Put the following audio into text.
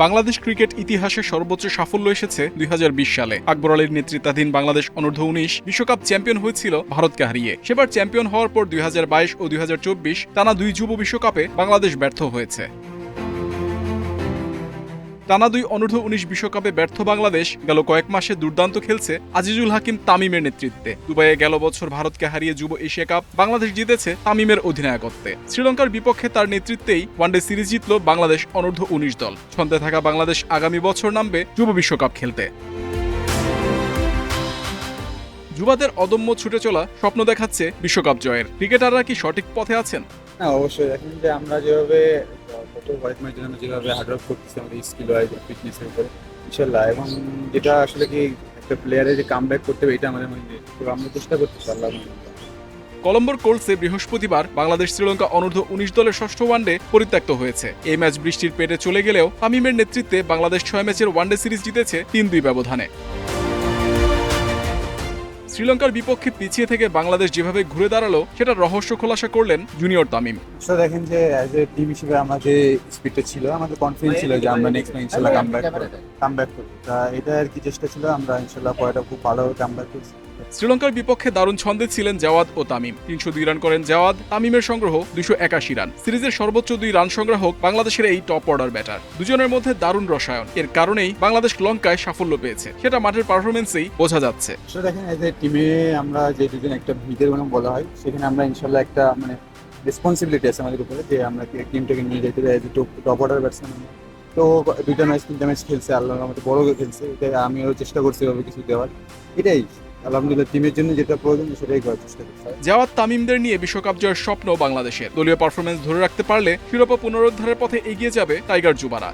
Bangladesh cricket ইতিহাসে সর্বোচ্চ সাফল্য এসেছে 2020 সালে। আকবর আলীর নেতৃত্বাধীন বাংলাদেশ অনূর্ধ্ব-19 বিশ্বকাপ চ্যাম্পিয়ন হয়েছিল ভারতকে হারিয়ে। সেবার চ্যাম্পিয়ন হওয়ার পর 2022 ও 2024 টানা দুই যুব বিশ্বকাপে বাংলাদেশ ব্যর্থ হয়েছে। টানা দুই অনূর্ধ্ব-19 বিশ্বকাপে ব্যর্থ বাংলাদেশ গেল কয়েক মাসে দুর্দান্ত খেলছে আজিজুল হাকিম তামিমের নেতৃত্বে। দুবাইয়ে গেল বছর ভারতকে হারিয়ে যুব এশিয়া কাপ বাংলাদেশ জিতেছে তামিমের অধিনায়কত্বে। শ্রীলঙ্কার বিপক্ষে তার নেতৃত্বেই ওয়ানডে সিরিজ জিতল বাংলাদেশ অনূর্ধ্ব-19 দল। ছন্দে থাকা বাংলাদেশ আগামী বছর নামবে যুব বিশ্বকাপ খেলতে। যুবাদের অদম্য ছুটে চলা স্বপ্ন দেখাচ্ছে বিশ্বকাপ জয়ের। ক্রিকেটাররা কি সঠিক পথে আছেন? হ্যাঁ, অবশ্যই। এখন যে আমরা যেভাবে গত কয়েক মাস ধরে আমরা যেভাবে হার্ডওয়ার্ক করতেছি আমাদের স্কিল ওয়াইজ ফিটনেসের উপরে ইনশাল্লাহ, এবং যেটা আসলে কি একটা প্লেয়ারের যে কাম ব্যাক করতে হবে এটা আমাদের মধ্যে, তো আমরা চেষ্টা করতেছি আল্লাহ। কলম্বোর কোল্ডসে বৃহস্পতিবার বাংলাদেশ শ্রীলঙ্কা অনূর্ধ্ব-19 দলের ষষ্ঠ ওয়ানডে পরিত্যক্ত হয়েছে। এই ম্যাচ বৃষ্টির পেটে চলে গেলেও তামিমের নেতৃত্বে বাংলাদেশ 6 ম্যাচের ওয়ানডে সিরিজ জিতেছে 3-2 ব্যবধানে। শ্রীলঙ্কার বিপক্ষে পিছিয়ে থেকে বাংলাদেশ যেভাবে ঘুরে দাঁড়ালো সেটার রহস্য খোলাসা করলেন জুনিয়র তামিম। দেখেন যে অ্যাজ এ টিম হিসেবে আমরা যে স্পিডটা ছিল, আমাদের কনফিডেন্স ছিল যে আমরা নেক্সট ম্যাচ ইনশাল্লাহ কাম ব্যাক করব। এটা আর কি চেষ্টা ছিল, আমরা ইনশাল্লাহ পরেটা খুব ভালো কাম ব্যাক করছি। শ্রীলঙ্কার বিপক্ষে দারুণ ছন্দে ছিলেন জাওয়াদ ও তামিম। 302 রান করেন জাওয়াদ, তামিমের সংগ্রহ 281 রান। সিরিজের সর্বোচ্চ 2 রান সংগ্রাহক বাংলাদেশের এই টপ অর্ডার ব্যাটার। দুজনের মধ্যে দারুণ রসায়ন। এর কারণেই বাংলাদেশ লঙ্কায় সাফল্য পেয়েছে, সেটা মাঠের পারফরমেন্সেই বোঝা যাচ্ছে। দেখেন এজ এ টিমে আমরা যে দুজন একটা ভিতের মানে বলা হয়, সেখানে আমরা ইনশাল্লাহ একটা মানে রেসপন্সিবিলিটি আছে আমাদের উপরে যে আমরা টিমটাকে নিয়ে যেতে as a top order batsman. তো 2টা ম্যাচ 3টা ম্যাচ খেলছে, আল্লাহর রহমতে বড় খেলছে। এটাই আমিও চেষ্টা করছি এভাবে কিছু দেওয়ার। এটাই আলহামদুলিল্লাহ টিমের জন্য যেটা প্রয়োজন সেটাই করার চেষ্টা করছি। জাওয়াদ তামিমদের নিয়ে বিশ্বকাপ জয়ের স্বপ্ন বাংলাদেশের। দলীয় পারফরমেন্স ধরে রাখতে পারলে শিরোপা পুনরুদ্ধারের পথে এগিয়ে যাবে টাইগার যুবারা।